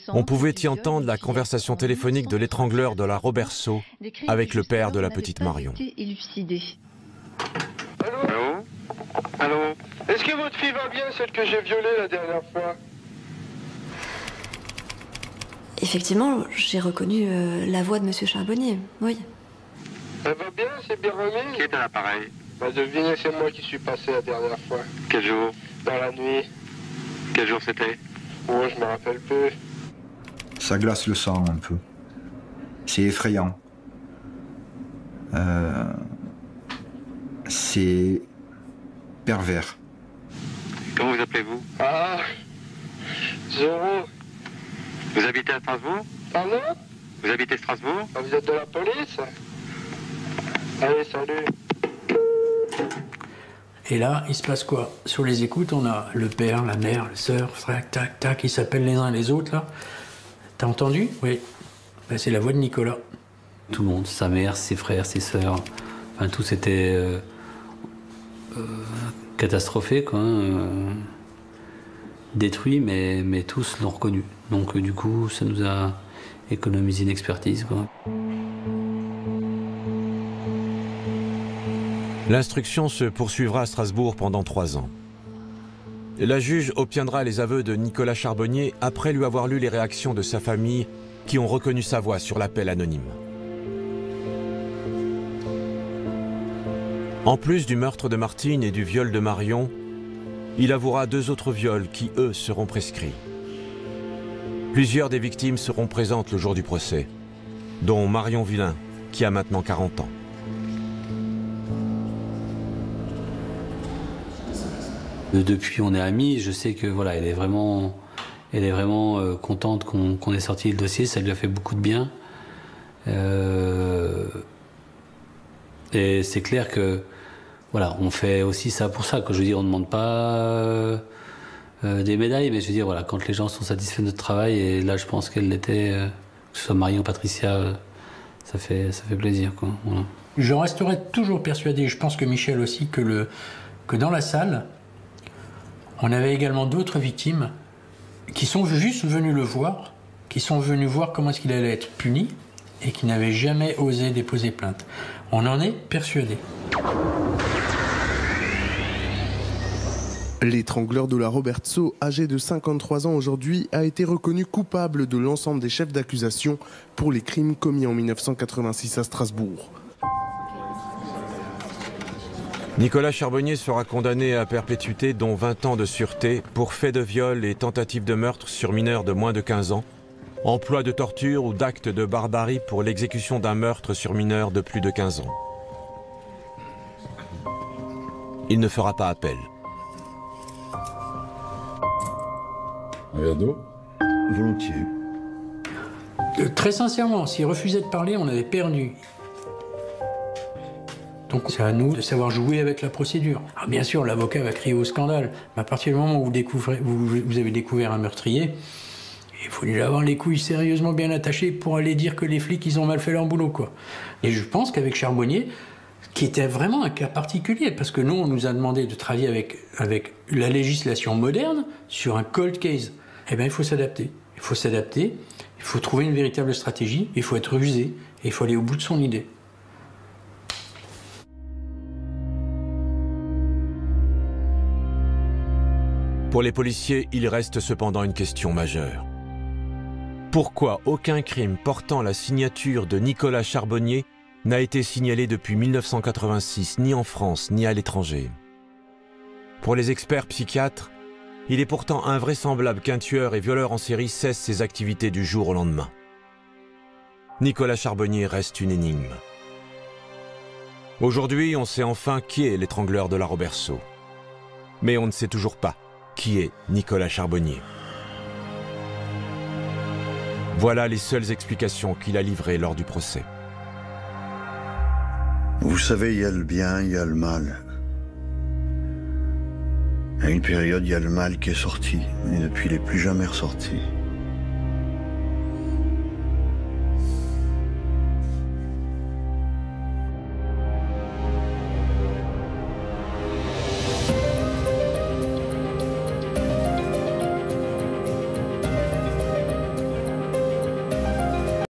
On pouvait y entendre la conversation téléphonique de l'étrangleur de la Robertsau avec le père de la petite Marion. Allô? Allô? Est-ce que votre fille va bien, celle que j'ai violée la dernière fois? Effectivement, j'ai reconnu la voix de Monsieur Charbonnier, oui. Elle va bien, c'est bien remis? Qui est à l'appareil? Bah devinez, c'est moi qui suis passé la dernière fois. Quel jour? Dans la nuit. Quel jour c'était? Oh, je me rappelle peu. Ça glace le sang un peu. C'est effrayant. C'est pervers. Comment vous appelez-vous? Ah, Zoro. Vous habitez à Strasbourg? Pardon? Vous habitez Strasbourg? Ah, vous êtes de la police? Allez, salut. Et là, il se passe quoi? Sur les écoutes, on a le père, la mère, le sœur, tac, tac, tac, ils s'appellent les uns les autres, là. T'as entendu? Oui. Ben, c'est la voix de Nicolas. Tout le monde, sa mère, ses frères, ses sœurs, enfin, tout s'était catastrophé, quoi. Détruit, mais tous l'ont reconnu. Donc, du coup, ça nous a économisé une expertise, quoi. L'instruction se poursuivra à Strasbourg pendant 3 ans. La juge obtiendra les aveux de Nicolas Charbonnier après lui avoir lu les réactions de sa famille qui ont reconnu sa voix sur l'appel anonyme. En plus du meurtre de Martine et du viol de Marion, il avouera 2 autres viols qui, eux, seront prescrits. Plusieurs des victimes seront présentes le jour du procès, dont Marion Villain, qui a maintenant 40 ans. Depuis, on est amis. Je sais que voilà, elle est vraiment contente qu'on ait sorti le dossier. Ça lui a fait beaucoup de bien. Et c'est clair que voilà, on fait aussi ça pour ça. Que je veux dire, on ne demande pas des médailles, mais je veux dire voilà, quand les gens sont satisfaits de notre travail, et là, je pense qu'elle l'était, que ce soit Marion, Patricia, ça fait plaisir, quoi. Voilà. Je resterai toujours persuadé, je pense que Michel aussi, que dans la salle, on avait également d'autres victimes qui sont juste venues le voir, qui sont venues voir comment est-ce qu'il allait être puni et qui n'avaient jamais osé déposer plainte. On en est persuadé. L'étrangleur de la Robertsau, âgé de 53 ans aujourd'hui, a été reconnu coupable de l'ensemble des chefs d'accusation pour les crimes commis en 1986 à Strasbourg. Nicolas Charbonnier sera condamné à perpétuité, dont 20 ans de sûreté, pour fait de viol et tentative de meurtre sur mineurs de moins de 15 ans, emploi de torture ou d'actes de barbarie pour l'exécution d'un meurtre sur mineur de plus de 15 ans. Il ne fera pas appel. Un verre d'eau ? Volontiers. Très sincèrement, s'il refusait de parler, on avait perdu. Donc c'est à nous de savoir jouer avec la procédure. Alors bien sûr, l'avocat va crier au scandale, mais à partir du moment où vous avez découvert un meurtrier, il faut déjà avoir les couilles sérieusement bien attachées pour aller dire que les flics, ils ont mal fait leur boulot, quoi. Et je pense qu'avec Charbonnier, qui était vraiment un cas particulier, parce que nous, on nous a demandé de travailler avec la législation moderne sur un cold case. Eh bien, il faut s'adapter. Il faut s'adapter, il faut trouver une véritable stratégie, il faut être rusé, et il faut aller au bout de son idée. Pour les policiers, il reste cependant une question majeure. Pourquoi aucun crime portant la signature de Nicolas Charbonnier n'a été signalé depuis 1986, ni en France, ni à l'étranger? Pour les experts psychiatres, il est pourtant invraisemblable qu'un tueur et violeur en série cesse ses activités du jour au lendemain. Nicolas Charbonnier reste une énigme. Aujourd'hui, on sait enfin qui est l'étrangleur de la Roberceau. Mais on ne sait toujours pas qui est Nicolas Charbonnier. Voilà les seules explications qu'il a livrées lors du procès. Vous savez, il y a le bien, il y a le mal. À une période, il y a le mal qui est sorti, et depuis, il n'est plus jamais ressorti.